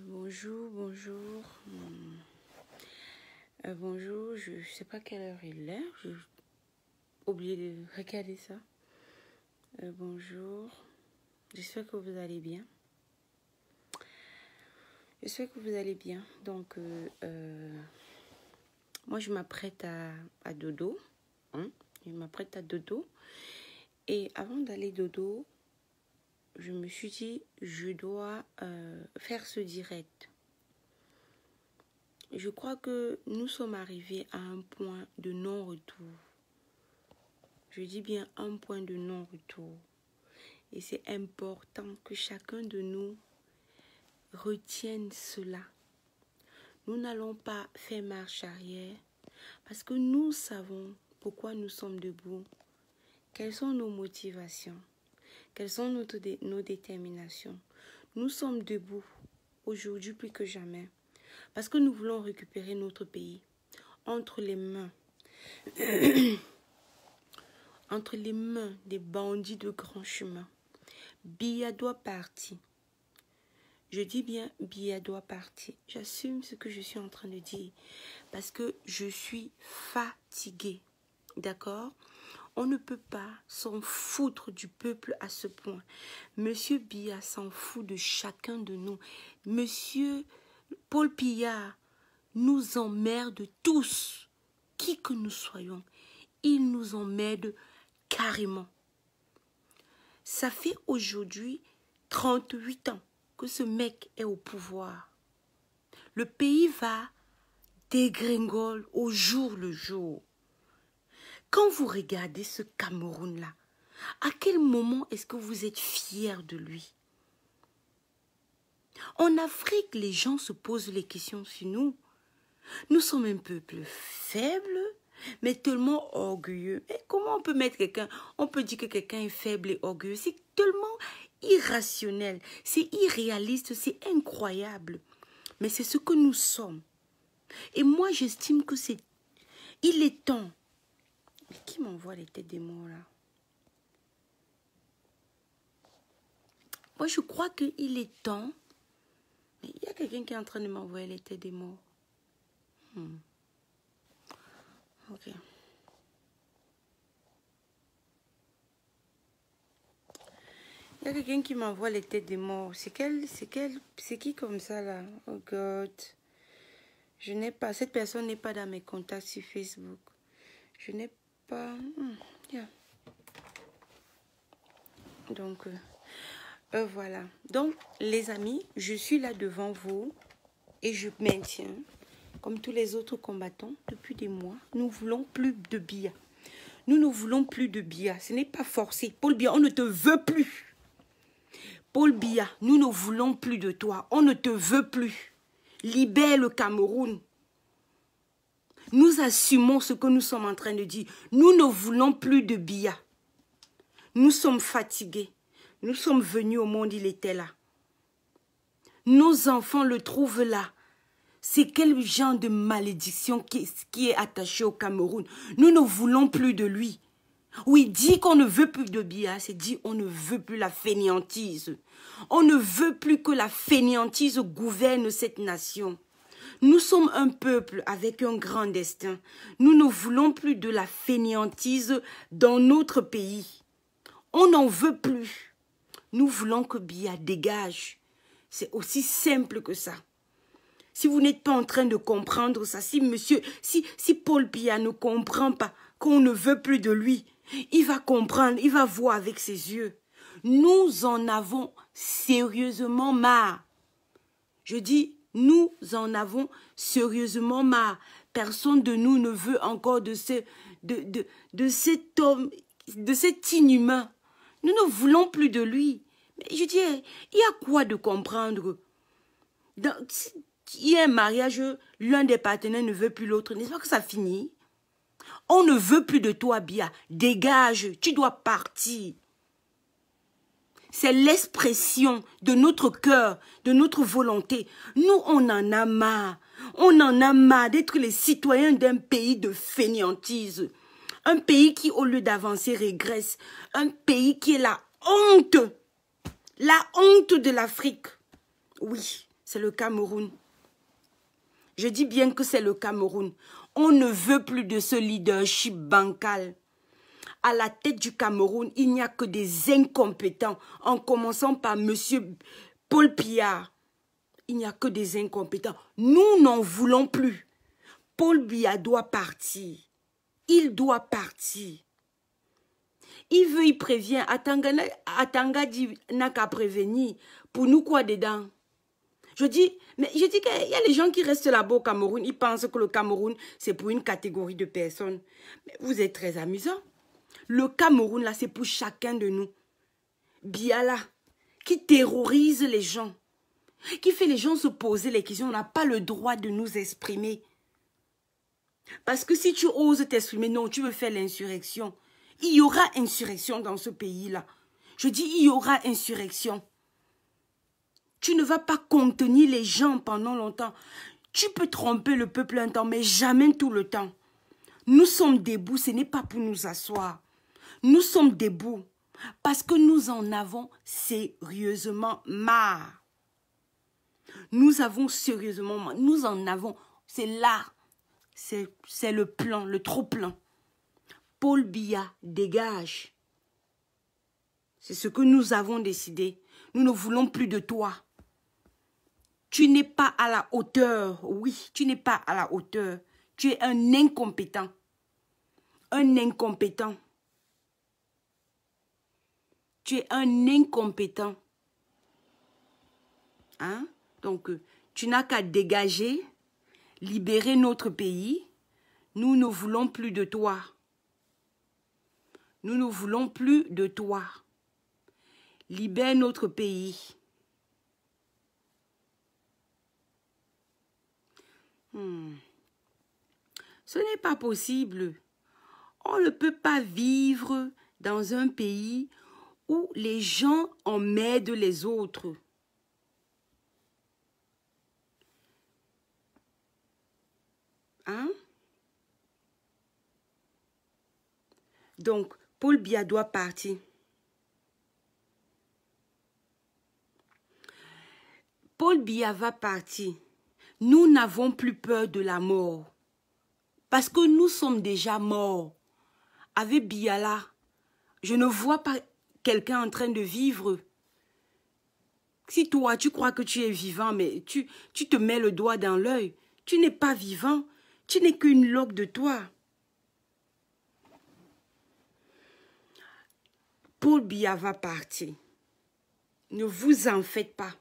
Bonjour, bonjour. Bonjour, je ne sais pas quelle heure il est. J'ai oublié de regarder ça. Bonjour. J'espère que vous allez bien. J'espère que vous allez bien. Donc, moi, je m'apprête à dodo. Je m'apprête à dodo. Et avant d'aller dodo, je me suis dit, je dois faire ce direct. Je crois que nous sommes arrivés à un point de non-retour. Je dis bien un point de non-retour. Et c'est important que chacun de nous retienne cela. Nous n'allons pas faire marche arrière parce que nous savons pourquoi nous sommes debout. Quelles sont nos motivations? Quelles sont nos déterminations? Nous sommes debout aujourd'hui plus que jamais parce que nous voulons récupérer notre pays entre les mains. Entre les mains des bandits de grand chemin. Biya doit partir. Je dis bien Biya doit partir. J'assume ce que je suis en train de dire parce que je suis fatiguée. D'accord? On ne peut pas s'en foutre du peuple à ce point. Monsieur Biya s'en fout de chacun de nous. Monsieur Paul Biya nous emmerde tous. Qui que nous soyons, il nous emmerde carrément. Ça fait aujourd'hui 38 ans que ce mec est au pouvoir. Le pays va dégringoler au jour le jour. Quand vous regardez ce Cameroun-là, à quel moment est-ce que vous êtes fiers de lui? En Afrique, les gens se posent les questions sur nous. Nous sommes un peuple faible, mais tellement orgueilleux. Mais comment on peut mettre quelqu'un, on peut dire que quelqu'un est faible et orgueilleux? C'est tellement irrationnel, c'est irréaliste, c'est incroyable. Mais c'est ce que nous sommes. Et moi, j'estime que il est temps. Mais qui m'envoie les têtes des morts là? Moi, je crois qu'il est temps. Mais il y a quelqu'un qui est en train de m'envoyer les têtes des morts. Ok. Il y a quelqu'un qui m'envoie les têtes des morts. C'est qui comme ça là? Oh God. Je n'ai pas, cette personne n'est pas dans mes contacts sur Facebook. Je n'ai pas. Yeah. Donc, voilà. Donc, les amis, je suis là devant vous et je maintiens, comme tous les autres combattants, depuis des mois, nous voulons plus de Biya. Nous ne voulons plus de Biya. Ce n'est pas forcé. Paul Biya, on ne te veut plus. Paul Biya, nous ne voulons plus de toi. On ne te veut plus. Libère le Cameroun. Nous assumons ce que nous sommes en train de dire. Nous ne voulons plus de Biya. Nous sommes fatigués. Nous sommes venus au monde, il était là. Nos enfants le trouvent là. C'est quel genre de malédiction qui est attaché au Cameroun? Nous ne voulons plus de lui. Oui, dit qu'on ne veut plus de Biya, c'est dit on ne veut plus la fainéantise. On ne veut plus que la fainéantise gouverne cette nation. Nous sommes un peuple avec un grand destin. Nous ne voulons plus de la fainéantise dans notre pays. On n'en veut plus. Nous voulons que Biya dégage. C'est aussi simple que ça. Si vous n'êtes pas en train de comprendre ça, si Paul Biya ne comprend pas qu'on ne veut plus de lui, il va comprendre, il va voir avec ses yeux. Nous en avons sérieusement marre. Je dis, nous en avons sérieusement marre. Personne de nous ne veut encore de cet homme, de cet inhumain. Nous ne voulons plus de lui. Mais je dis, il y a quoi de comprendre? Il y a un mariage, l'un des partenaires ne veut plus l'autre. N'est-ce pas que ça finit? On ne veut plus de toi, Biya. Dégage, tu dois partir. C'est l'expression de notre cœur, de notre volonté. Nous, on en a marre. On en a marre d'être les citoyens d'un pays de fainéantise. Un pays qui, au lieu d'avancer, régresse. Un pays qui est la honte de l'Afrique. Oui, c'est le Cameroun. Je dis bien que c'est le Cameroun. On ne veut plus de ce leadership bancal. À la tête du Cameroun, il n'y a que des incompétents, en commençant par monsieur Paul Biya. Il n'y a que des incompétents. Nous n'en voulons plus. Paul Biya doit partir. Il doit partir. Il prévient. Atanga dit n'a qu'à prévenir. Pour nous, quoi dedans? Je dis qu'il y a les gens qui restent là-bas au Cameroun. Ils pensent que le Cameroun, c'est pour une catégorie de personnes. Mais vous êtes très amusants. Le Cameroun, là, c'est pour chacun de nous. Biya là, qui terrorise les gens, qui fait les gens se poser les questions. On n'a pas le droit de nous exprimer. Parce que si tu oses t'exprimer, non, tu veux faire l'insurrection. Il y aura insurrection dans ce pays-là. Je dis, il y aura insurrection. Tu ne vas pas contenir les gens pendant longtemps. Tu peux tromper le peuple un temps, mais jamais tout le temps. Nous sommes debout, ce n'est pas pour nous asseoir. Nous sommes debout parce que nous en avons sérieusement marre. Nous avons sérieusement marre. Nous en avons. C'est là. C'est le plan, le trop-plein. Paul Biya, dégage. C'est ce que nous avons décidé. Nous ne voulons plus de toi. Tu n'es pas à la hauteur. Oui, tu n'es pas à la hauteur. Tu es un incompétent. Un incompétent. Tu es un incompétent. Hein? Donc, tu n'as qu'à dégager, libérer notre pays. Nous ne voulons plus de toi. Nous ne voulons plus de toi. Libère notre pays. Ce n'est pas possible. On ne peut pas vivre dans un pays où les gens emmènent les autres. Hein? Donc, Paul Biya doit partir. Paul Biya va partir. Nous n'avons plus peur de la mort. Parce que nous sommes déjà morts. Avec Biya là, je ne vois pas quelqu'un en train de vivre. Si toi, tu crois que tu es vivant, mais tu te mets le doigt dans l'œil. Tu n'es pas vivant. Tu n'es qu'une loque de toi. Paul Biya va partir. Ne vous en faites pas.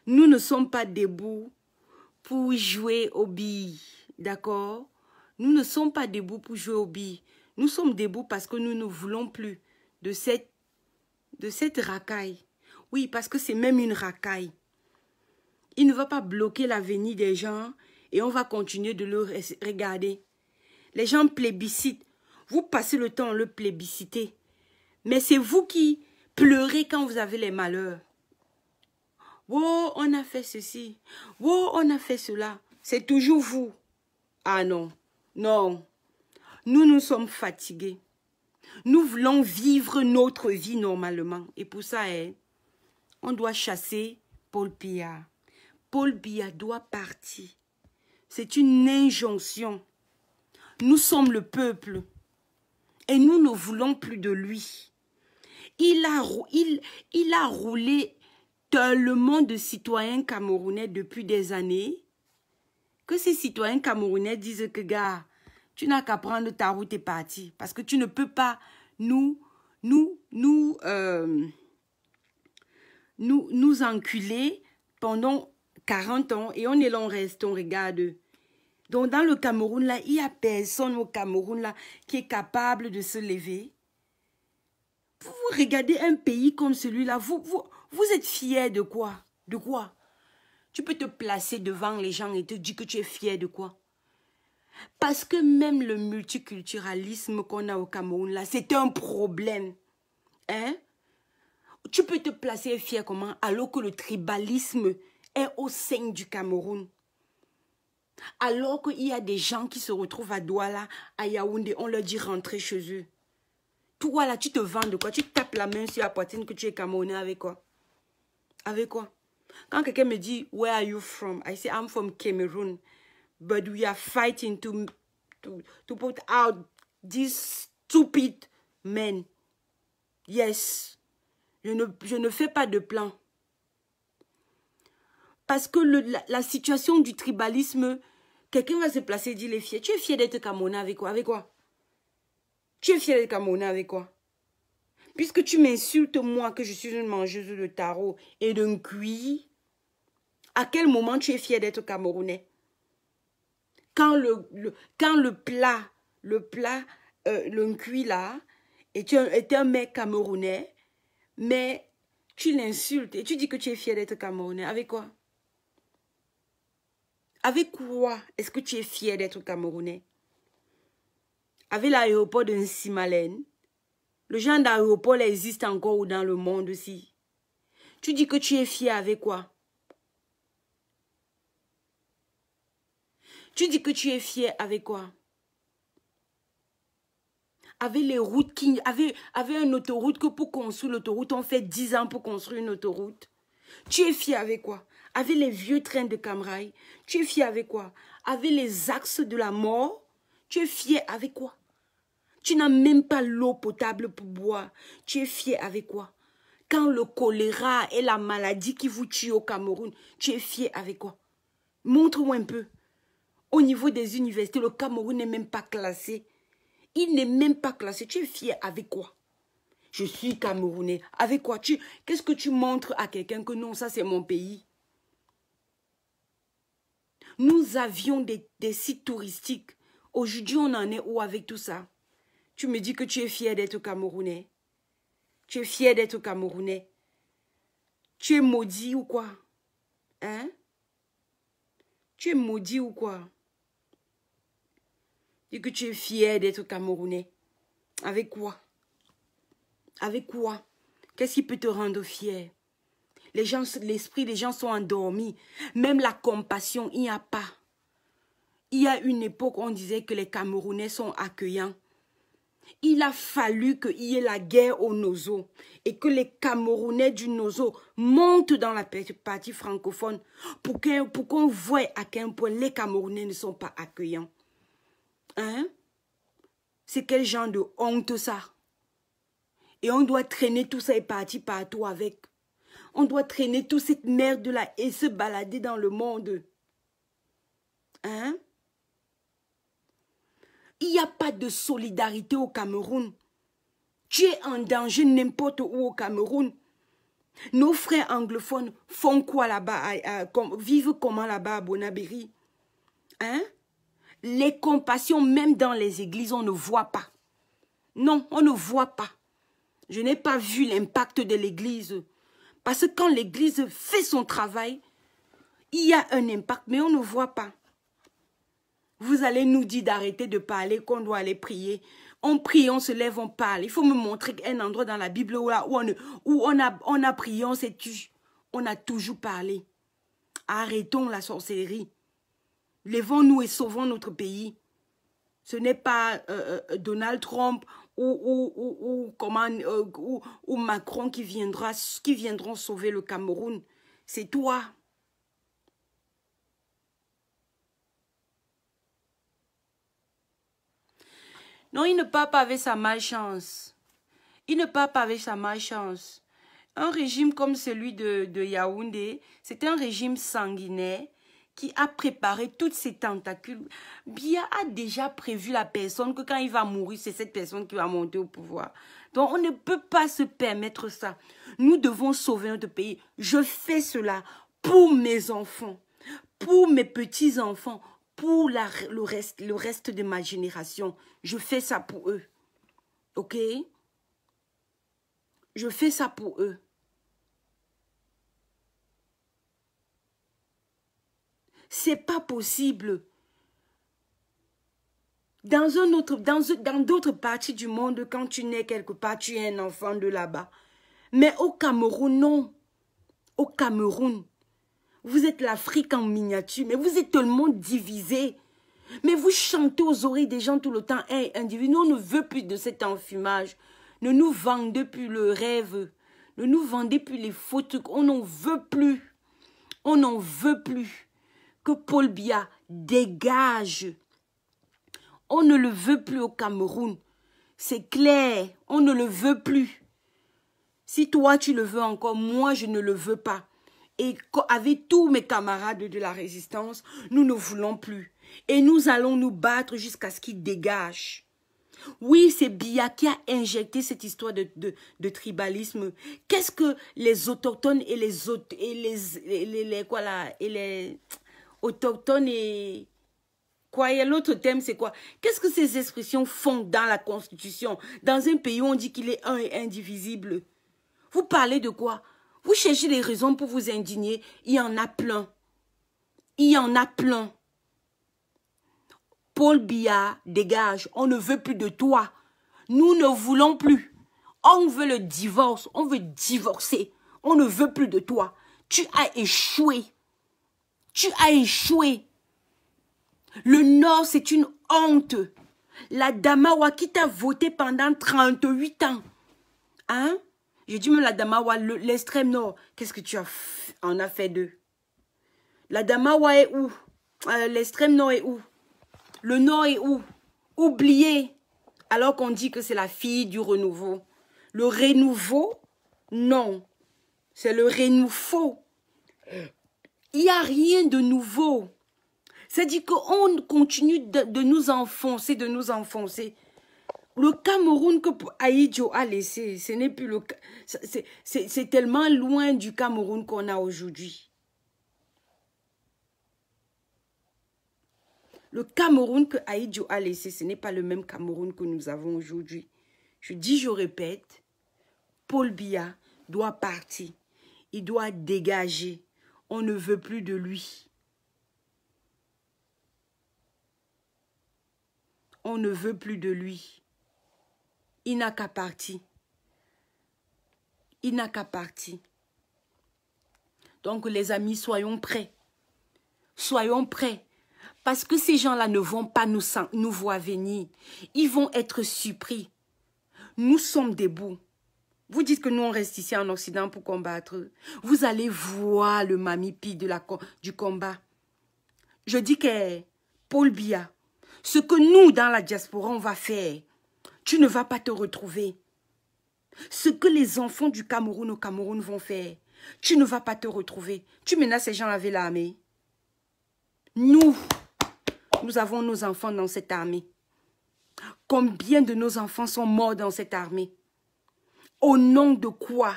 Nous ne sommes pas debout pour jouer aux billes. D'accord? Nous ne sommes pas debout pour jouer aux billes. Nous sommes debout parce que nous ne voulons plus de cette racaille. Oui, parce que c'est même une racaille. Il ne va pas bloquer l'avenir des gens et on va continuer de le regarder. Les gens plébiscitent. Vous passez le temps à le plébisciter. Mais c'est vous qui pleurez quand vous avez les malheurs. Oh, on a fait ceci. Oh, on a fait cela. C'est toujours vous. Ah non, non. Nous sommes fatigués. Nous voulons vivre notre vie normalement. Et pour ça, on doit chasser Paul Biya. Paul Biya doit partir. C'est une injonction. Nous sommes le peuple. Et nous ne voulons plus de lui. Il a roulé tellement de citoyens camerounais depuis des années que ces citoyens camerounais disent que, gars, tu n'as qu'à prendre ta route et partir. Parce que tu ne peux pas nous enculer pendant 40 ans et on est là, on reste, on regarde. Donc dans le Cameroun, là, il n'y a personne au Cameroun là qui est capable de se lever. Vous regardez un pays comme celui-là, vous êtes fiers de quoi? De quoi? Tu peux te placer devant les gens et te dire que tu es fier de quoi? Parce que même le multiculturalisme qu'on a au Cameroun, là, c'est un problème. Hein? Tu peux te placer fier comment? Alors que le tribalisme est au sein du Cameroun. Alors qu'il y a des gens qui se retrouvent à Douala, à Yaoundé, on leur dit rentrer chez eux. Toi là, tu te vends de quoi? Tu tapes la main sur la poitrine que tu es Camerounais avec quoi? Avec quoi? Quand quelqu'un me dit, where are you from? I say, I'm from Cameroon. But we are fighting to put out these stupid men. Yes. Je ne fais pas de plan. Parce que la situation du tribalisme, quelqu'un va se placer et dire, les fiers. Tu es fier d'être Camerounais avec quoi? Avec quoi? Tu es fier d'être Camerounais avec quoi? Puisque tu m'insultes, moi, que je suis une mangeuse de tarot et d'un cuit, à quel moment tu es fier d'être Camerounais? Quand le plat, le cuit là, est un mec camerounais, mais tu l'insultes et tu dis que tu es fier d'être Camerounais. Avec quoi? Avec quoi est-ce que tu es fier d'être Camerounais? Avec l'aéroport de Nsimalen. Le genre d'aéroport existe encore dans le monde aussi. Tu dis que tu es fier avec quoi? Tu dis que tu es fier avec quoi? Avec les routes qui... Avec une autoroute que pour construire l'autoroute, on fait 10 ans pour construire une autoroute. Tu es fier avec quoi? Avec les vieux trains de Camrail. Tu es fier avec quoi? Avec les axes de la mort. Tu es fier avec quoi? Tu n'as même pas l'eau potable pour boire. Tu es fier avec quoi? Quand le choléra est la maladie qui vous tue au Cameroun, tu es fier avec quoi? Montre-moi un peu. Au niveau des universités, le Cameroun n'est même pas classé. Il n'est même pas classé. Tu es fier avec quoi? Je suis Camerounais. Avec quoi? Qu'est-ce que tu montres à quelqu'un que non, ça c'est mon pays? Nous avions des sites touristiques. Aujourd'hui, on en est où avec tout ça? Tu me dis que tu es fier d'être Camerounais. Tu es fier d'être Camerounais. Tu es maudit ou quoi? Hein? Tu es maudit ou quoi? Dis que tu es fier d'être Camerounais. Avec quoi? Avec quoi? Qu'est-ce qui peut te rendre fier? L'esprit des gens sont endormis. Même la compassion, il n'y a pas. Il y a une époque où on disait que les Camerounais sont accueillants. Il a fallu qu'il y ait la guerre au Nozo et que les Camerounais du Nozo montent dans la partie francophone pour qu'on voie à quel point les Camerounais ne sont pas accueillants. Hein? C'est quel genre de honte ça? Et on doit traîner tout ça et partir partout avec. On doit traîner toute cette merde-là et se balader dans le monde. Hein? Il n'y a pas de solidarité au Cameroun. Tu es en danger n'importe où au Cameroun. Nos frères anglophones font quoi là-bas? Vivent comment là-bas à Bonabéry? Hein? Les compassions, même dans les églises, on ne voit pas. Non, on ne voit pas. Je n'ai pas vu l'impact de l'église. Parce que quand l'église fait son travail, il y a un impact, mais on ne voit pas. Vous allez nous dire d'arrêter de parler, qu'on doit aller prier. On prie, on se lève, on parle. Il faut me montrer un endroit dans la Bible où on a prié, on s'est tu. On a toujours parlé. Arrêtons la sorcellerie. Lèvons-nous et sauvons notre pays. Ce n'est pas Donald Trump ou Macron qui viendront sauver le Cameroun. C'est toi. Non, il ne part pas avec sa malchance. Il ne part pas avec sa malchance. Un régime comme celui de Yaoundé, c'est un régime sanguinaire qui a préparé toutes ces tentacules. Biya a déjà prévu la personne que quand il va mourir, c'est cette personne qui va monter au pouvoir. Donc, on ne peut pas se permettre ça. Nous devons sauver notre pays. Je fais cela pour mes enfants, pour mes petits-enfants, pour le reste de ma génération. Je fais ça pour eux. OK? Je fais ça pour eux. C'est pas possible. Dans d'autres parties du monde, quand tu nais quelque part, tu es un enfant de là-bas. Mais au Cameroun, non. Au Cameroun, vous êtes l'Afrique en miniature, mais vous êtes tellement divisé. Mais vous chantez aux oreilles des gens tout le temps. Hey, individu, nous, on ne veut plus de cet enfumage. Ne nous vendez plus le rêve. Ne nous vendez plus les faux trucs. On n'en veut plus. On n'en veut plus. Que Paul Biya dégage. On ne le veut plus au Cameroun. C'est clair, on ne le veut plus. Si toi tu le veux encore, moi je ne le veux pas. Et avec tous mes camarades de la résistance, nous ne voulons plus. Et nous allons nous battre jusqu'à ce qu'il dégage. Oui, c'est Biya qui a injecté cette histoire de tribalisme. Qu'est-ce que les autochtones et les autochtones et quoi, et l'autre thème c'est quoi? Qu'est-ce que ces expressions font dans la Constitution? Dans un pays où on dit qu'il est un et indivisible. Vous parlez de quoi? Vous cherchez des raisons pour vous indigner. Il y en a plein. Il y en a plein. Paul Biya, dégage. On ne veut plus de toi. Nous ne voulons plus. On veut le divorce. On veut divorcer. On ne veut plus de toi. Tu as échoué. Tu as échoué. Le Nord, c'est une honte. La Damawa qui t'a voté pendant 38 ans. Hein? Je dis même la Damawa, l'extrême Nord. Qu'est-ce que tu en as fait d'eux? La Damawa est où? L'extrême Nord est où? Le Nord est où? Oublié. Alors qu'on dit que c'est la fille du renouveau. Le renouveau? Non. C'est le renouveau. Il n'y a rien de nouveau. C'est-à-dire qu'on continue de nous enfoncer, Le Cameroun que Ahidjo a laissé, ce n'est plus le... C'est tellement loin du Cameroun qu'on a aujourd'hui. Le Cameroun que Ahidjo a laissé, ce n'est pas le même Cameroun que nous avons aujourd'hui. Je dis, je répète, Paul Biya doit partir. Il doit dégager. On ne veut plus de lui. On ne veut plus de lui. Il n'a qu'à partir. Il n'a qu'à partir. Donc les amis, soyons prêts. Soyons prêts. Parce que ces gens-là ne vont pas nous voir venir. Ils vont être surpris. Nous sommes debout. Vous dites que nous, on reste ici en Occident pour combattre. Vous allez voir le mamipi du combat. Je dis que Paul Biya, ce que nous, dans la diaspora, on va faire, tu ne vas pas te retrouver. Ce que les enfants du Cameroun au Cameroun vont faire, tu ne vas pas te retrouver. Tu menaces ces gens avec l'armée. Nous avons nos enfants dans cette armée. Combien de nos enfants sont morts dans cette armée? Au nom de quoi?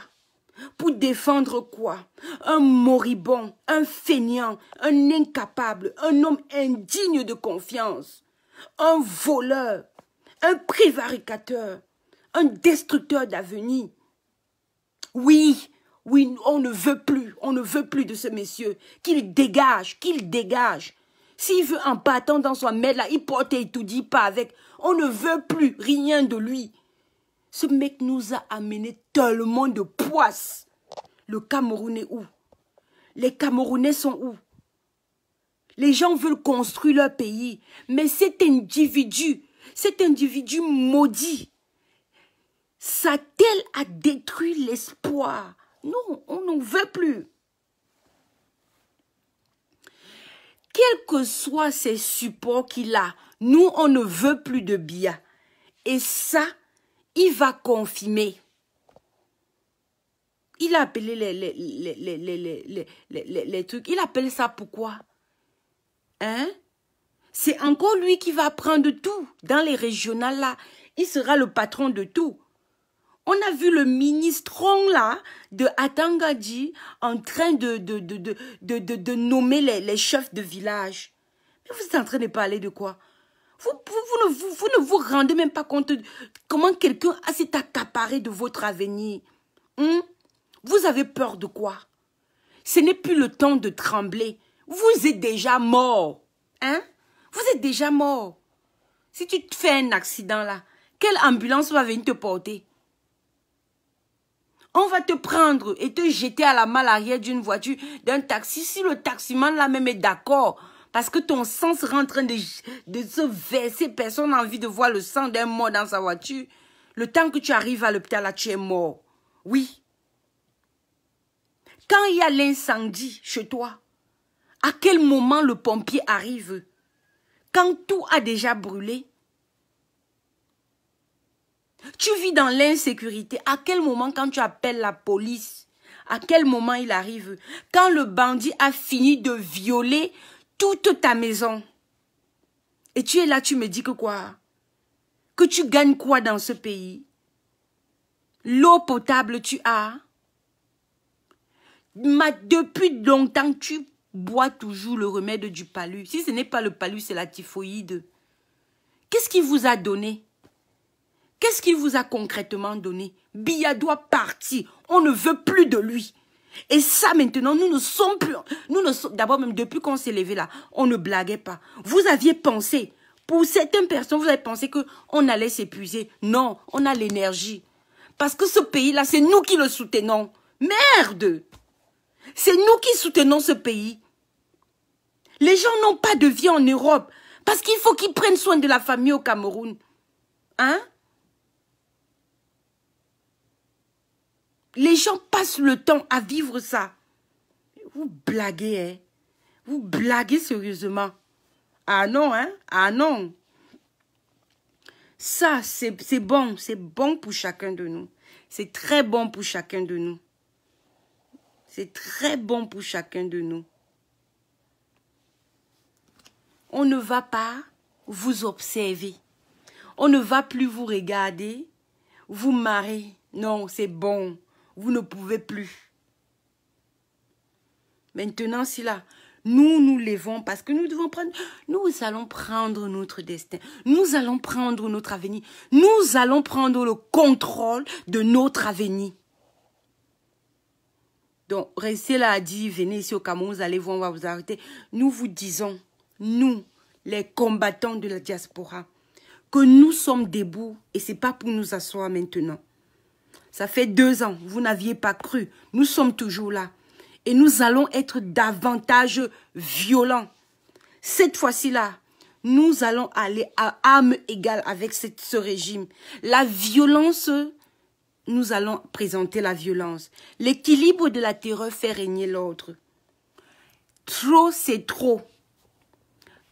Pour défendre quoi? Un moribond, un fainéant, un incapable, un homme indigne de confiance, un voleur, un prévaricateur, un destructeur d'avenir. Oui, on ne veut plus de ce monsieur. Qu'il dégage, qu'il dégage. S'il veut en battant dans son maître là, il porte et tout dit pas avec. On ne veut plus rien de lui. Ce mec nous a amené tellement de poisse. Le Cameroun est où? Les Camerounais sont où? Les gens veulent construire leur pays. Mais cet individu maudit, s'attelle à détruire l'espoir. Non, on n'en veut plus. Quels que soient ces supports qu'il a, nous, on ne veut plus de Biya. Et ça, il va confirmer. Il a appelé les trucs. Il appelle ça pourquoi? Hein? C'est encore lui qui va prendre tout. Dans les régionales là, il sera le patron de tout. On a vu le ministron là de Atangadi en train de nommer les chefs de village. Mais vous êtes en train de parler de quoi? Vous ne vous rendez même pas compte de comment quelqu'un a s'est accaparé de votre avenir. Vous avez peur de quoi? Ce n'est plus le temps de trembler. Vous êtes déjà mort. Hein? Vous êtes déjà mort. Si tu te fais un accident là, quelle ambulance va venir te porter? On va te prendre et te jeter à la malle arrière d'une voiture, d'un taxi. Si le taximan là même est d'accord, parce que ton sang sera en train de se verser, personne n'a envie de voir le sang d'un mort dans sa voiture. Le temps que tu arrives à l'hôpital là, tu es mort. Oui. Quand il y a l'incendie chez toi, à quel moment le pompier arrive? Quand tout a déjà brûlé? Tu vis dans l'insécurité. À quel moment, quand tu appelles la police, à quel moment il arrive? Quand le bandit a fini de violer toute ta maison. Et tu es là, tu me dis que quoi? Que tu gagnes quoi dans ce pays? L'eau potable, tu as? Depuis longtemps, tu bois toujours le remède du palu. Si ce n'est pas le palu, c'est la typhoïde. Qu'est-ce qu'il vous a donné? Qu'est-ce qu'il vous a concrètement donné? Biya doit partir. On ne veut plus de lui. Et ça, maintenant, nous ne sommes plus... D'abord, même depuis qu'on s'est levé là, on ne blaguait pas. Vous aviez pensé, pour certaines personnes, vous avez pensé qu'on allait s'épuiser. Non, on a l'énergie. Parce que ce pays-là, c'est nous qui le soutenons. Merde! C'est nous qui soutenons ce pays. Les gens n'ont pas de vie en Europe. Parce qu'il faut qu'ils prennent soin de la famille au Cameroun. Hein? Les gens passent le temps à vivre ça. Vous blaguez, hein? Vous blaguez sérieusement. Ah non, hein? Ah non. Ça, c'est bon. C'est bon pour chacun de nous. C'est très bon pour chacun de nous. C'est très bon pour chacun de nous. On ne va pas vous observer. On ne va plus vous regarder, vous marrer. Non, c'est bon. Vous ne pouvez plus. Maintenant, si là, nous levons parce que nous devons prendre, nous allons prendre notre destin. Nous allons prendre notre avenir. Nous allons prendre le contrôle de notre avenir. Donc, restez là à dire, venez ici au Cameroun, vous allez voir, on va vous arrêter. Nous vous disons, nous, les combattants de la diaspora, que nous sommes debout et ce n'est pas pour nous asseoir maintenant. Ça fait 2 ans, vous n'aviez pas cru. Nous sommes toujours là. Et nous allons être davantage violents. Cette fois-ci-là, nous allons aller à armes égales avec ce régime. La violence, nous allons présenter la violence. L'équilibre de la terreur fait régner l'ordre. Trop, c'est trop.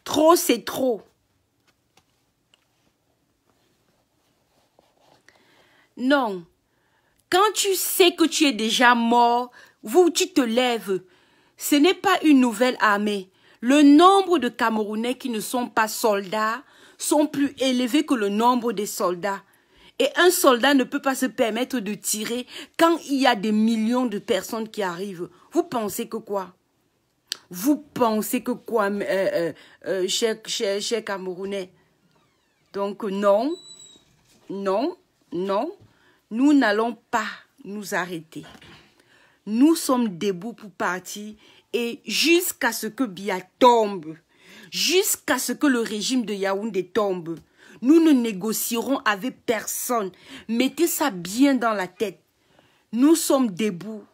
Trop, c'est trop. Non. Quand tu sais que tu es déjà mort, tu te lèves. Ce n'est pas une nouvelle armée. Le nombre de Camerounais qui ne sont pas soldats sont plus élevés que le nombre des soldats. Et un soldat ne peut pas se permettre de tirer quand il y a des millions de personnes qui arrivent. Vous pensez que quoi? Vous pensez que quoi, chers Camerounais? Donc non, non, non. Nous n'allons pas nous arrêter. Nous sommes debout pour partir et jusqu'à ce que Biya tombe, jusqu'à ce que le régime de Yaoundé tombe, nous ne négocierons avec personne. Mettez ça bien dans la tête. Nous sommes debout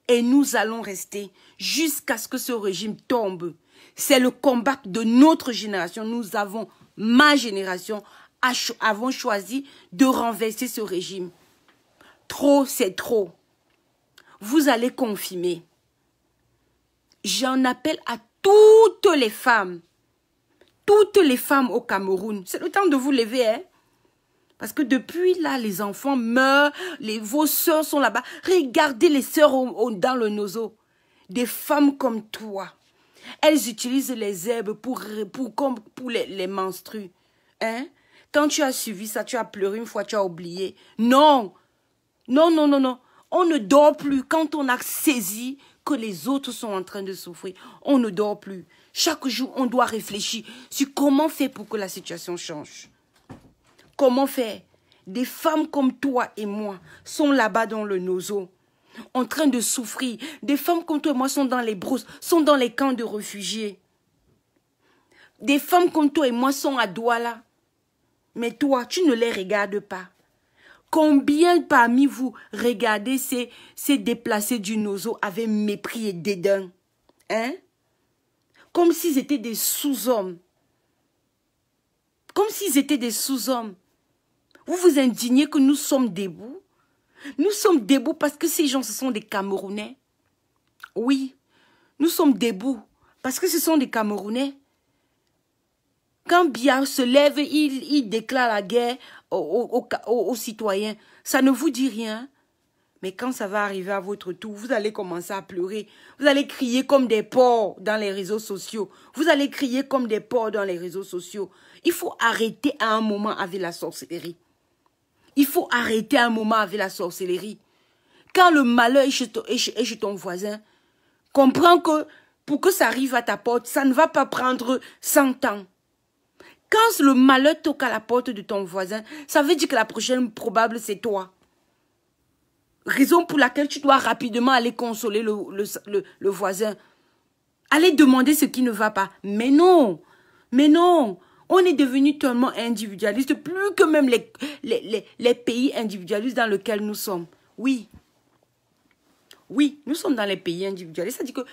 et nous allons rester jusqu'à ce que ce régime tombe. C'est le combat de notre génération. Nous avons, ma génération, avons choisi de renverser ce régime. Trop, c'est trop. Vous allez confirmer. J'en appelle à toutes les femmes au Cameroun. C'est le temps de vous lever, hein? Parce que depuis là, les enfants meurent, vos sœurs sont là-bas. Regardez les sœurs dans le nozo. Des femmes comme toi. Elles utilisent les herbes pour les menstrues. Hein? Quand tu as suivi ça, tu as pleuré une fois, tu as oublié. Non. Non, non, non, non. On ne dort plus quand on a saisi que les autres sont en train de souffrir. On ne dort plus. Chaque jour, on doit réfléchir sur comment faire pour que la situation change. Comment faire? Des femmes comme toi et moi sont là-bas dans le nozo, en train de souffrir. Des femmes comme toi et moi sont dans les brousses, sont dans les camps de réfugiés. Des femmes comme toi et moi sont à Douala. Mais toi, tu ne les regardes pas. Combien parmi vous regardez ces déplacés du nozo avec mépris et dédain? Hein? Comme s'ils étaient des sous-hommes. Comme s'ils étaient des sous-hommes. Vous vous indignez que nous sommes debout? Nous sommes debout parce que ces gens, ce sont des Camerounais. Oui, nous sommes debout parce que ce sont des Camerounais. Quand Biya se lève, il déclare la guerre aux citoyens. Ça ne vous dit rien. Mais quand ça va arriver à votre tour, vous allez commencer à pleurer. Vous allez crier comme des porcs dans les réseaux sociaux. Vous allez crier comme des porcs dans les réseaux sociaux. Il faut arrêter à un moment avec la sorcellerie. Il faut arrêter un moment avec la sorcellerie. Quand le malheur est chez ton voisin, comprends que pour que ça arrive à ta porte, ça ne va pas prendre 100 ans. Quand le malheur toque à la porte de ton voisin, ça veut dire que la prochaine probable, c'est toi. Raison pour laquelle tu dois rapidement aller consoler le voisin. Aller demander ce qui ne va pas. Mais non, on est devenu tellement individualiste, plus que même les pays individualistes dans lesquels nous sommes. Oui, nous sommes dans les pays individualistes. C'est-à-dire que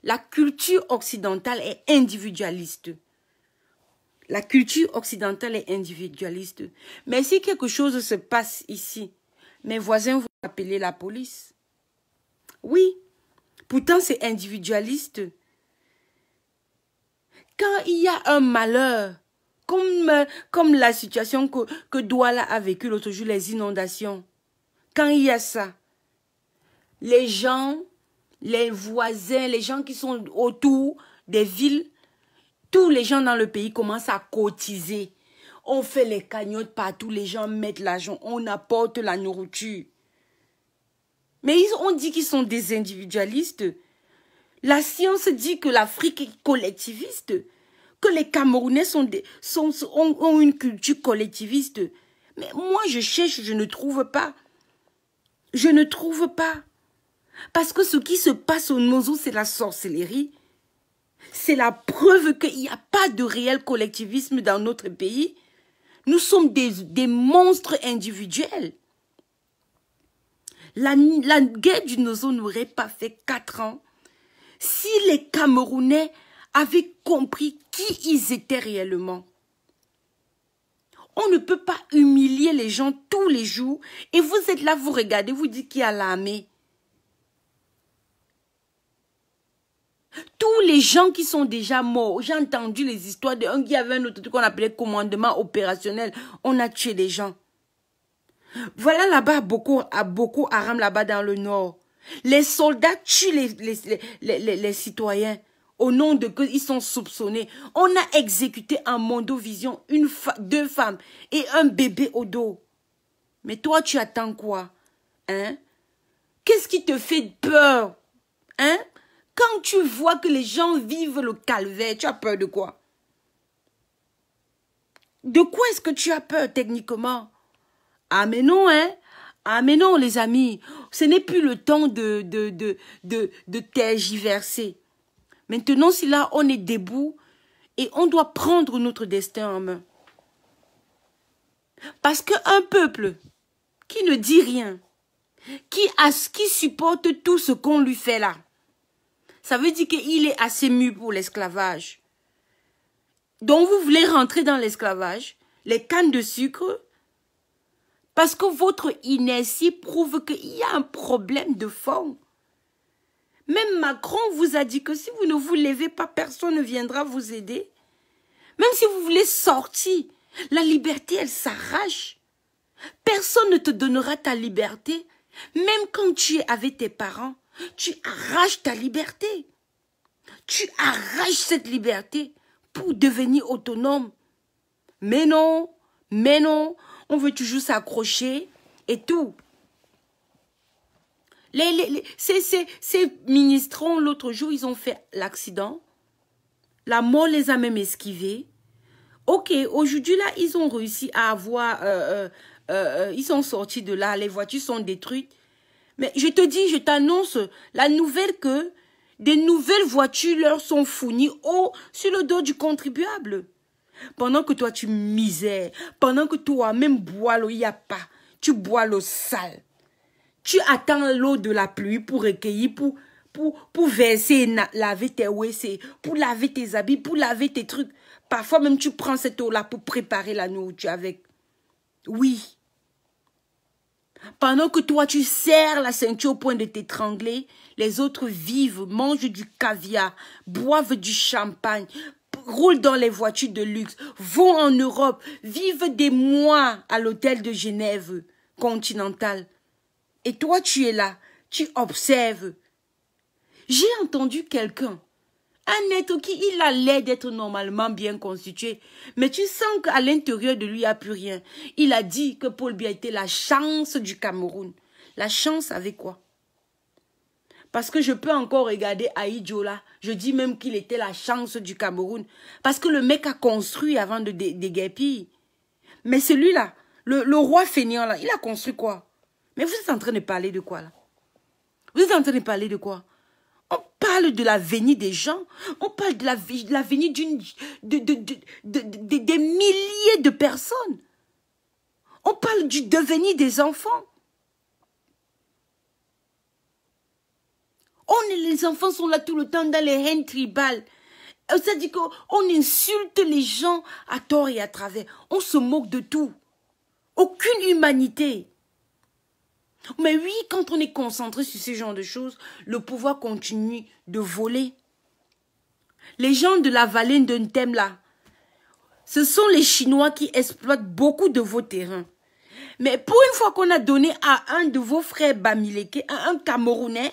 la culture occidentale est individualiste. La culture occidentale est individualiste. Mais si quelque chose se passe ici, mes voisins vont appeler la police. Oui, pourtant c'est individualiste. Quand il y a un malheur, comme la situation que Douala a vécue l'autre jour, les inondations, quand il y a ça, les gens, les voisins, les gens qui sont autour des villes, tous les gens dans le pays commencent à cotiser. On fait les cagnottes partout, les gens mettent l'argent, on apporte la nourriture. Mais on dit qu'ils sont des individualistes. La science dit que l'Afrique est collectiviste, que les Camerounais ont une culture collectiviste. Mais moi, je cherche, je ne trouve pas. Je ne trouve pas. Parce que ce qui se passe au Nozo, c'est la sorcellerie. C'est la preuve qu'il n'y a pas de réel collectivisme dans notre pays. Nous sommes des monstres individuels. La guerre du Nozo n'aurait pas fait 4 ans si les Camerounais avaient compris qui ils étaient réellement. On ne peut pas humilier les gens tous les jours et vous êtes là, vous regardez, vous dites qu'il y a l'armée. Tous les gens qui sont déjà morts, j'ai entendu les histoires d'un qui avait un autre truc qu'on appelait commandement opérationnel. On a tué des gens. Voilà là-bas, à Boko Haram, là-bas dans le nord. Les soldats tuent les citoyens au nom de qu'ils sont soupçonnés. On a exécuté en Mondovision 2 femmes et un bébé au dos. Mais toi, tu attends quoi? Hein? Qu'est-ce qui te fait peur? Hein? Quand tu vois que les gens vivent le calvaire, tu as peur de quoi? De quoi est-ce que tu as peur techniquement? Ah mais non, hein? Ah mais non, les amis. Ce n'est plus le temps de tergiverser. Maintenant, si là, on est debout et on doit prendre notre destin en main. Parce qu'un peuple qui ne dit rien, qui supporte tout ce qu'on lui fait là, ça veut dire qu'il est assez mûr pour l'esclavage. Donc vous voulez rentrer dans l'esclavage, les cannes de sucre, parce que votre inertie prouve qu'il y a un problème de fond. Même Macron vous a dit que si vous ne vous levez pas, personne ne viendra vous aider. Même si vous voulez sortir, la liberté, elle s'arrache. Personne ne te donnera ta liberté. Même quand tu es avec tes parents, tu arraches ta liberté. Tu arraches cette liberté pour devenir autonome. Mais non, on veut toujours s'accrocher et tout. Ces ministrants, l'autre jour, ils ont fait l'accident. La mort les a même esquivés. Ok, aujourd'hui, là, ils ont réussi à avoir... ils sont sortis de là, les voitures sont détruites. Mais je te dis, je t'annonce la nouvelle que des nouvelles voitures leur sont fournies sur le dos du contribuable. Pendant que toi, tu misères, pendant que toi, même bois l'eau, il n'y a pas. Tu bois l'eau sale. Tu attends l'eau de la pluie pour recueillir, pour verser, laver tes WC, pour laver tes habits, pour laver tes trucs. Parfois même, tu prends cette eau-là pour préparer la nourriture avec. Oui. Pendant que toi, tu serres la ceinture au point de t'étrangler, les autres vivent, mangent du caviar, boivent du champagne, roulent dans les voitures de luxe, vont en Europe, vivent des mois à l'hôtel de Genève continental. Et toi, tu es là, tu observes. J'ai entendu quelqu'un, un être qui, il a l'air d'être normalement bien constitué, mais tu sens qu'à l'intérieur de lui, il n'y a plus rien. Il a dit que Paul Biya était la chance du Cameroun. La chance avec quoi? Parce que je peux encore regarder Aïdjo là. Je dis même qu'il était la chance du Cameroun. Parce que le mec a construit avant de déguerpir. Mais celui-là, le roi fainéant là, il a construit quoi? Mais vous êtes en train de parler de quoi là? Vous êtes en train de parler de quoi? On parle de l'avenir des gens. On parle de l'avenir des milliers de personnes. On parle du devenir des enfants. Les enfants sont là tout le temps dans les haines tribales. C'est-à-dire qu'on insulte les gens à tort et à travers. On se moque de tout. Aucune humanité. Mais oui, quand on est concentré sur ce genre de choses, le pouvoir continue de voler. Les gens de la vallée d'un thème là, ce sont les Chinois qui exploitent beaucoup de vos terrains. Mais pour une fois qu'on a donné à un de vos frères Bamileke, à un Camerounais,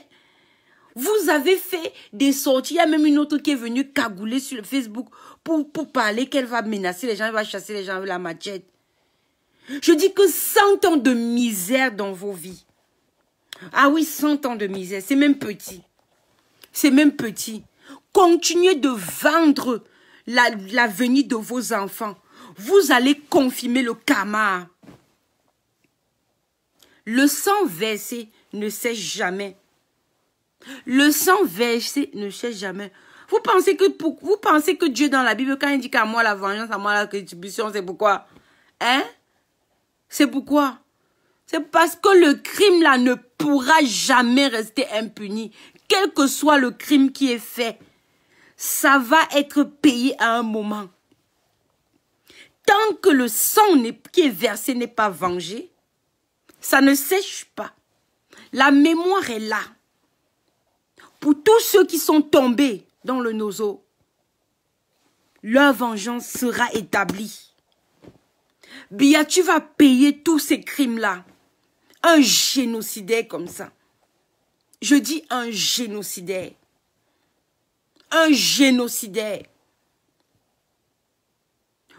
vous avez fait des sorties. Il y a même une autre qui est venue cagouler sur le Facebook pour parler qu'elle va menacer les gens, elle va chasser les gens avec la machette. Je dis que 100 ans de misère dans vos vies. Ah oui, 100 ans de misère, c'est même petit. C'est même petit. Continuez de vendre l'avenir de vos enfants. Vous allez confirmer le karma. Le sang versé ne cesse jamais. Le sang versé ne cesse jamais. Vous pensez que Dieu dans la Bible, quand il dit qu'à moi la vengeance, à moi la rétribution, c'est pourquoi? Hein? C'est pourquoi? C'est parce que le crime là ne pourra jamais rester impuni. Quel que soit le crime qui est fait, ça va être payé à un moment. Tant que le sang qui est versé n'est pas vengé, ça ne sèche pas. La mémoire est là. Pour tous ceux qui sont tombés dans le nozo, leur vengeance sera établie. Biya, tu vas payer tous ces crimes-là. Un génocidaire comme ça. Je dis un génocidaire. Un génocidaire.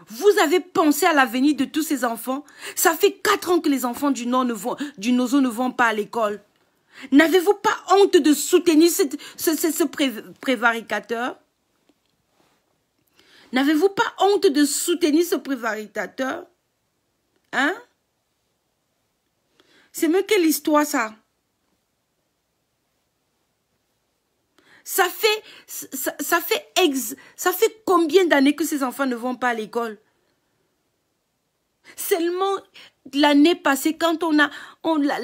Vous avez pensé à l'avenir de tous ces enfants? Ça fait 4 ans que les enfants du Nozo ne vont pas à l'école. N'avez-vous pas honte de soutenir ce prévaricateur? N'avez-vous pas honte de soutenir ce prévaricateur? Hein? C'est même quelle histoire ça? Ça fait combien d'années que ces enfants ne vont pas à l'école? Seulement l'année passée, quand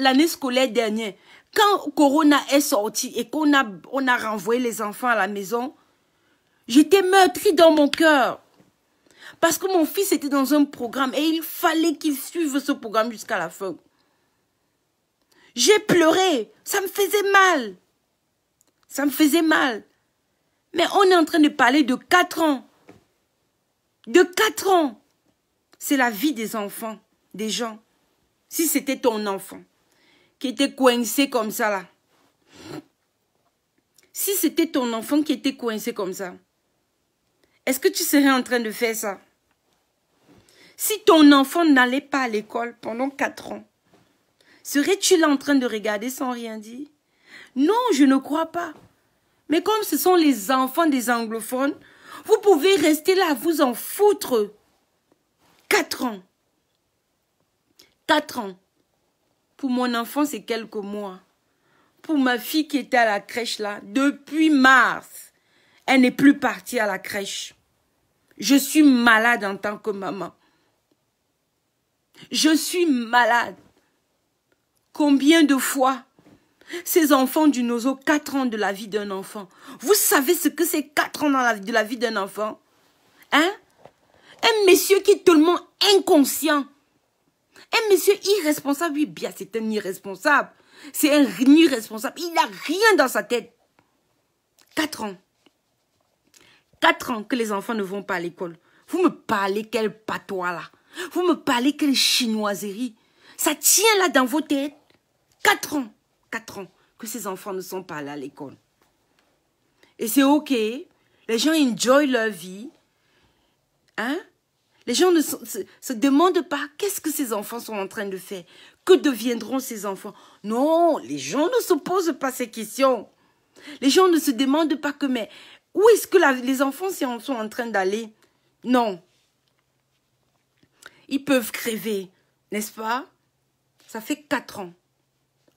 l'année scolaire dernière, quand Corona est sorti et qu'on a renvoyé les enfants à la maison, j'étais meurtrie dans mon cœur. Parce que mon fils était dans un programme et il fallait qu'il suive ce programme jusqu'à la fin. J'ai pleuré, ça me faisait mal. Ça me faisait mal. Mais on est en train de parler de 4 ans. De 4 ans. C'est la vie des enfants, des gens. Si c'était ton enfant qui était coincé comme ça là. Si c'était ton enfant qui était coincé comme ça, est-ce que tu serais en train de faire ça? Si ton enfant n'allait pas à l'école pendant 4 ans, serais-tu là en train de regarder sans rien dire? Non, je ne crois pas. Mais comme ce sont les enfants des anglophones, vous pouvez rester là, vous en foutre. 4 ans. 4 ans. Pour mon enfant, c'est quelques mois. Pour ma fille qui était à la crèche là, depuis mars, elle n'est plus partie à la crèche. Je suis malade en tant que maman. Je suis malade. Combien de fois ces enfants du Nozo, 4 ans de la vie d'un enfant. Vous savez ce que c'est 4 ans de la vie d'un enfant? Hein? Un monsieur qui est tellement inconscient. Un monsieur irresponsable, oui, bien, c'est un irresponsable. C'est un irresponsable. Il n'a rien dans sa tête. 4 ans. 4 ans que les enfants ne vont pas à l'école. Vous me parlez quel patois là. Vous me parlez quelle chinoiserie. Ça tient là dans vos têtes. 4 ans. 4 ans que ces enfants ne sont pas allés à l'école. Et c'est ok. Les gens enjoy leur vie. Hein? Les gens ne se demandent pas qu'est-ce que ces enfants sont en train de faire. Que deviendront ces enfants? Non, les gens ne se posent pas ces questions. Les gens ne se demandent pas que, mais où est-ce que les enfants sont en train d'aller? Non. Ils peuvent crever, n'est-ce pas? Ça fait 4 ans.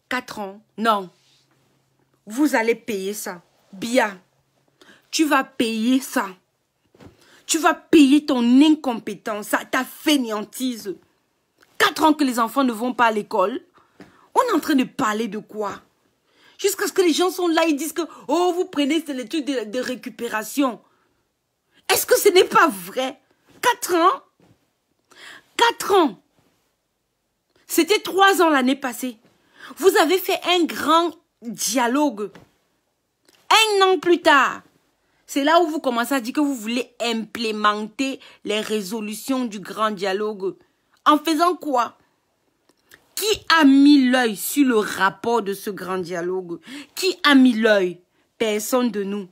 4 ans, non. Vous allez payer ça. Bien. Tu vas payer ça. Tu vas payer ton incompétence, ta fainéantise. 4 ans que les enfants ne vont pas à l'école. On est en train de parler de quoi? Jusqu'à ce que les gens sont là, ils disent que, oh, vous prenez les trucs de récupération. Est-ce que ce n'est pas vrai? 4 ans? 4 ans. C'était 3 ans l'année passée. Vous avez fait un grand dialogue. 1 an plus tard. C'est là où vous commencez à dire que vous voulez implémenter les résolutions du grand dialogue. En faisant quoi? Qui a mis l'œil sur le rapport de ce grand dialogue? Qui a mis l'œil? Personne de nous.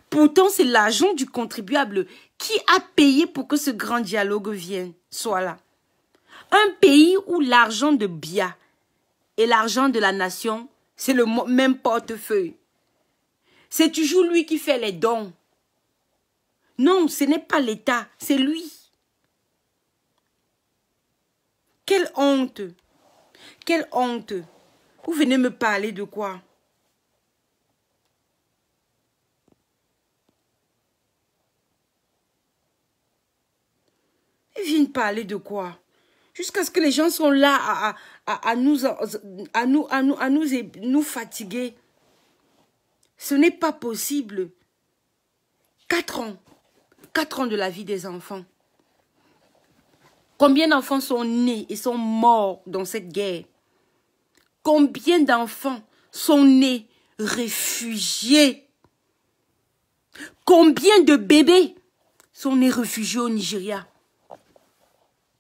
Pourtant, c'est l'argent du contribuable qui a payé pour que ce grand dialogue vienne, soit là. Un pays où l'argent de Biya et l'argent de la nation, c'est le même portefeuille. C'est toujours lui qui fait les dons. Non, ce n'est pas l'État, c'est lui. Quelle honte! Quelle honte! Vous venez me parler de quoi? Ils viennent parler de quoi? Jusqu'à ce que les gens sont là à nous fatiguer. Ce n'est pas possible. 4 ans. 4 ans de la vie des enfants. Combien d'enfants sont nés et sont morts dans cette guerre? Combien d'enfants sont nés réfugiés? Combien de bébés sont nés réfugiés au Nigeria?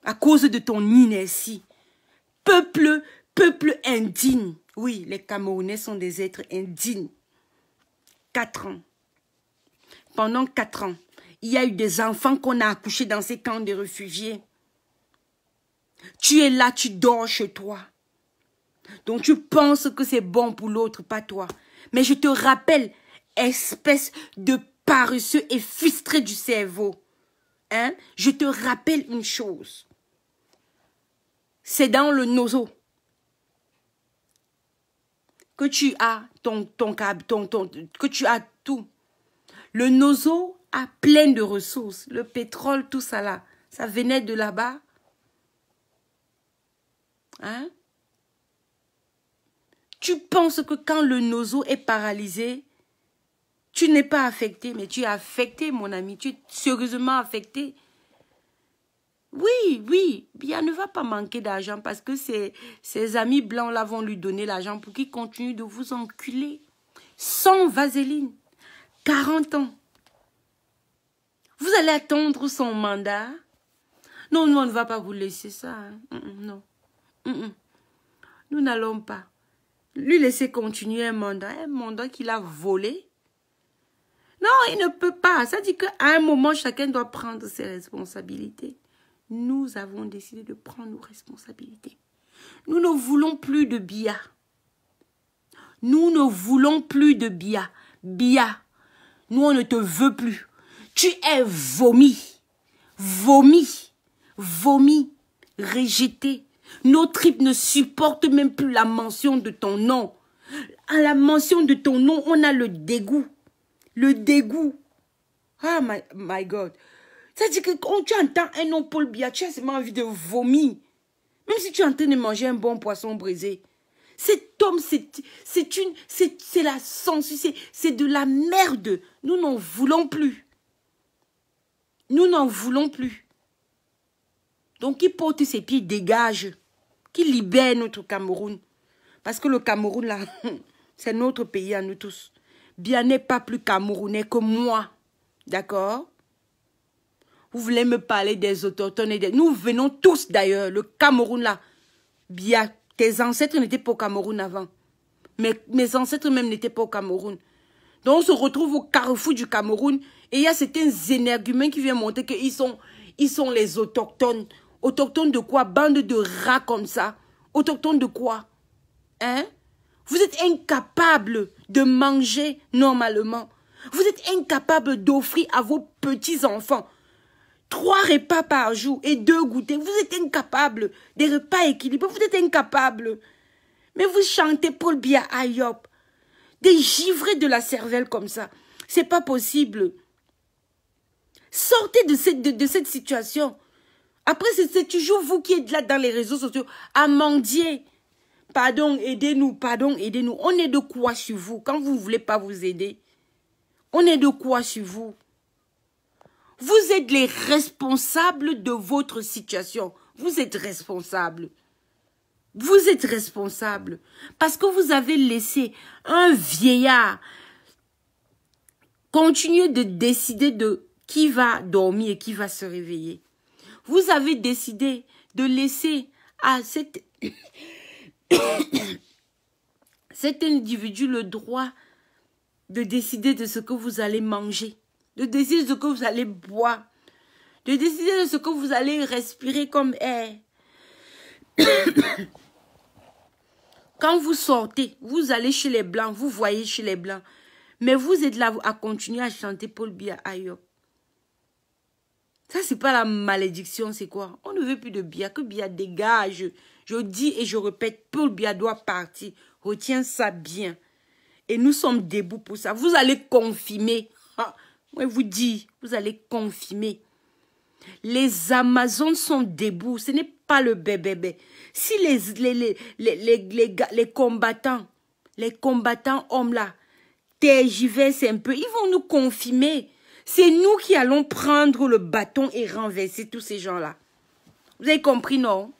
À cause de ton inertie. Peuple indigne. Oui, les Camerounais sont des êtres indignes. 4 ans. Pendant 4 ans, il y a eu des enfants qu'on a accouchés dans ces camps de réfugiés. Tu es là, tu dors chez toi. Donc tu penses que c'est bon pour l'autre, pas toi. Mais je te rappelle, espèce de paresseux et frustré du cerveau. Hein? Je te rappelle une chose. C'est dans le nozo que tu as que tu as tout. Le nozo a plein de ressources. Le pétrole, tout ça là, ça venait de là-bas. Hein? Tu penses que quand le nozo est paralysé, tu n'es pas affecté, mais tu es affecté, mon ami. Tu es sérieusement affecté. Oui, Biya ne va pas manquer d'argent parce que ses amis blancs là vont lui donner l'argent pour qu'il continue de vous enculer. Sans vaseline. 40 ans. Vous allez attendre son mandat? Non, nous, on ne va pas vous laisser ça. Hein. Non. Nous n'allons pas. Lui laisser continuer un mandat qu'il a volé. Non, il ne peut pas. Ça dit qu'à un moment, chacun doit prendre ses responsabilités. Nous avons décidé de prendre nos responsabilités. Nous ne voulons plus de Biya. Nous ne voulons plus de Biya. Biya, nous on ne te veut plus. Tu es vomi. Vomi. Vomi. Rejeté. Nos tripes ne supportent même plus la mention de ton nom. À la mention de ton nom, on a le dégoût. Le dégoût. Ah, my God. C'est-à-dire que quand tu entends un nom Paul Biya, tu as seulement envie de vomir. Même si tu es en train de manger un bon poisson brisé. Cet homme, c'est la censure, c'est de la merde. Nous n'en voulons plus. Nous n'en voulons plus. Donc, il porte ses pieds, dégage. qui libère notre Cameroun. Parce que le Cameroun, là, c'est notre pays à nous tous. Biya n'est pas plus camerounais que moi. D'accord? Vous voulez me parler des autochtones et des... Nous venons tous d'ailleurs. Le Cameroun, là. Biya, tes ancêtres n'étaient pas au Cameroun avant. Mes ancêtres même n'étaient pas au Cameroun. Donc on se retrouve au carrefour du Cameroun. Et il y a certains énergumènes qui viennent montrer qu'ils sont les autochtones. Autochtones de quoi? Bande de rats comme ça. Autochtones de quoi? Hein? Vous êtes incapables de manger normalement. Vous êtes incapables d'offrir à vos petits-enfants 3 repas par jour et 2 goûters. Vous êtes incapables des repas équilibrés. Vous êtes incapables. Mais vous chantez Paul Biya Ayop. Des givrés de la cervelle comme ça. C'est pas possible. Sortez de cette situation. Après, c'est toujours vous qui êtes là dans les réseaux sociaux à mendier. Pardon, aidez-nous, pardon, aidez-nous. On est de quoi sur vous quand vous ne voulez pas vous aider? On est de quoi sur vous? Vous êtes les responsables de votre situation. Vous êtes responsables. Vous êtes responsables. Parce que vous avez laissé un vieillard continuer de décider de qui va dormir et qui va se réveiller. Vous avez décidé de laisser à cet individu le droit de décider de ce que vous allez manger, de décider de ce que vous allez boire, de décider de ce que vous allez respirer comme air. Quand vous sortez, vous allez chez les Blancs, vous voyez chez les Blancs, mais vous êtes là à continuer à chanter Paul Biya Ayop. Ça, c'est pas la malédiction, c'est quoi? On ne veut plus de Biya, que Biya dégage. Je dis et je répète, Paul Biya doit partir. Retiens ça bien. Et nous sommes debout pour ça. Vous allez confirmer. Moi, je vous dis, vous allez confirmer. Les Amazones sont debout. Ce n'est pas le bébé. Si les combattants hommes là, tergiversent un peu, ils vont nous confirmer. C'est nous qui allons prendre le bâton et renverser tous ces gens-là. Vous avez compris, non?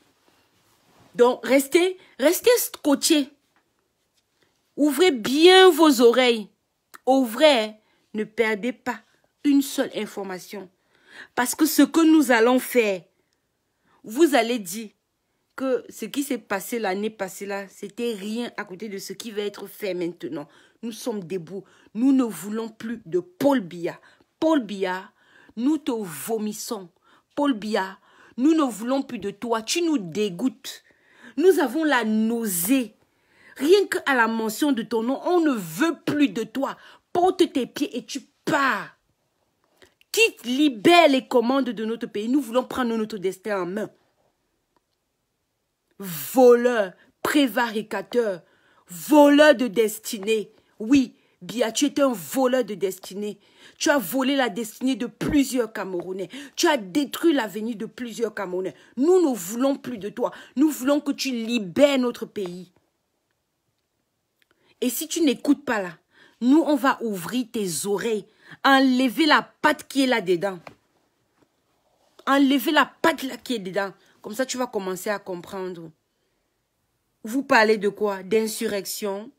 Donc, restez scotchés. Ouvrez bien vos oreilles. Ouvrez, ne perdez pas une seule information. Parce que ce que nous allons faire, vous allez dire que ce qui s'est passé l'année passée là, c'était rien à côté de ce qui va être fait maintenant. Nous sommes debout. Nous ne voulons plus de Paul Biya. Paul Biya, nous te vomissons. Paul Biya, nous ne voulons plus de toi. Tu nous dégoûtes. Nous avons la nausée. Rien qu'à la mention de ton nom, on ne veut plus de toi. Porte tes pieds et tu pars. Quitte, libère les commandes de notre pays. Nous voulons prendre notre destin en main. Voleur, prévaricateur, voleur de destinée. Oui, Biya, tu es un voleur de destinée. Tu as volé la destinée de plusieurs Camerounais. Tu as détruit l'avenir de plusieurs Camerounais. Nous ne voulons plus de toi. Nous voulons que tu libères notre pays. Et si tu n'écoutes pas là, nous, on va ouvrir tes oreilles, enlever la patte qui est là-dedans. Enlever la patte là qui est dedans. Comme ça, tu vas commencer à comprendre. Vous parlez de quoi? D'insurrection.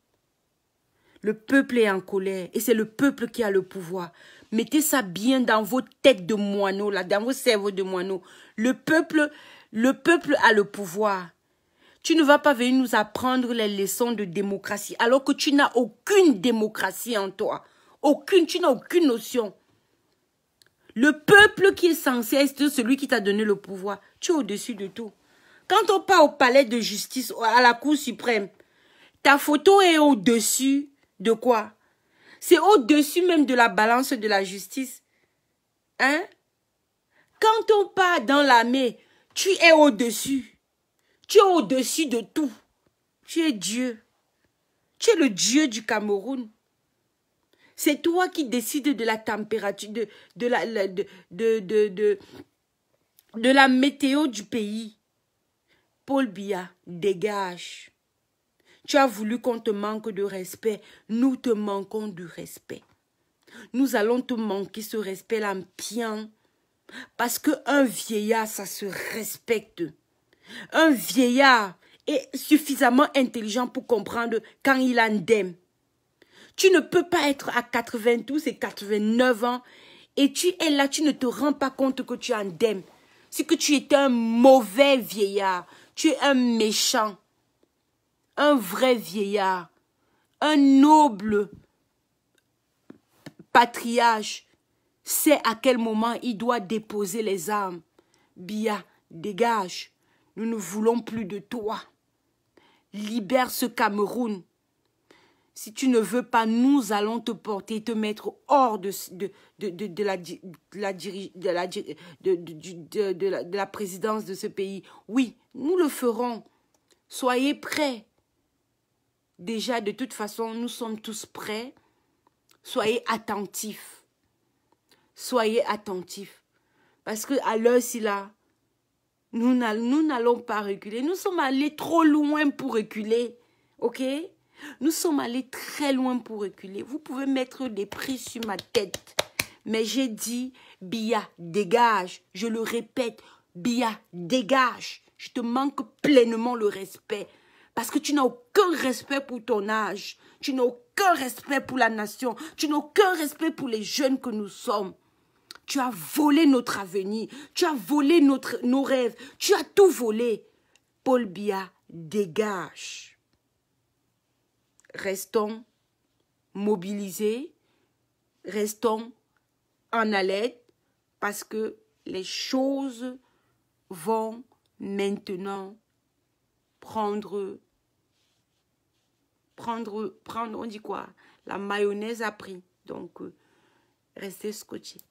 Le peuple est en colère et c'est le peuple qui a le pouvoir. Mettez ça bien dans vos têtes de moineaux, là, dans vos cerveaux de moineaux. Le peuple a le pouvoir. Tu ne vas pas venir nous apprendre les leçons de démocratie alors que tu n'as aucune démocratie en toi. Aucune, tu n'as aucune notion. Le peuple qui est censé être celui qui t'a donné le pouvoir, tu es au-dessus de tout. Quand on part au palais de justice, à la Cour suprême, ta photo est au-dessus de quoi? C'est au-dessus même de la balance de la justice. Hein? Quand on part dans l'armée, tu es au-dessus. Tu es au-dessus de tout. Tu es Dieu. Tu es le Dieu du Cameroun. C'est toi qui décides de la température, de la météo du pays. Paul Biya, dégage. Tu as voulu qu'on te manque de respect. Nous te manquons de respect. Nous allons te manquer ce respect-là en piant. Parce qu'un vieillard, ça se respecte. Un vieillard, est suffisamment intelligent pour comprendre quand il a ndem. Tu ne peux pas être à 92 et 89 ans et tu es là, tu ne te rends pas compte que tu as ndem. C'est que tu es un mauvais vieillard. Tu es un méchant. Un vrai vieillard. Un noble patriarche sait à quel moment il doit déposer les armes. Biya, dégage. Nous ne voulons plus de toi. Libère ce Cameroun. Si tu ne veux pas, nous allons te porter, te mettre hors de la présidence de ce pays. Oui, nous le ferons. Soyez prêts. Déjà, de toute façon, nous sommes tous prêts. Soyez attentifs. Soyez attentifs. Parce qu'à l'heure-ci là, nous n'allons pas reculer. Nous sommes allés trop loin pour reculer. Ok? Nous sommes allés très loin pour reculer. Vous pouvez mettre des prix sur ma tête. Mais j'ai dit, Biya, dégage. Je le répète, Biya, dégage. Je te manque pleinement le respect. Parce que tu n'as aucun respect pour ton âge. Tu n'as aucun respect pour la nation. Tu n'as aucun respect pour les jeunes que nous sommes. Tu as volé notre avenir. Tu as volé nos rêves. Tu as tout volé. Paul Biya, dégage. Restons mobilisés, restons en alerte parce que les choses vont maintenant prendre, on dit quoi? La mayonnaise a pris. Donc, restez scotchés.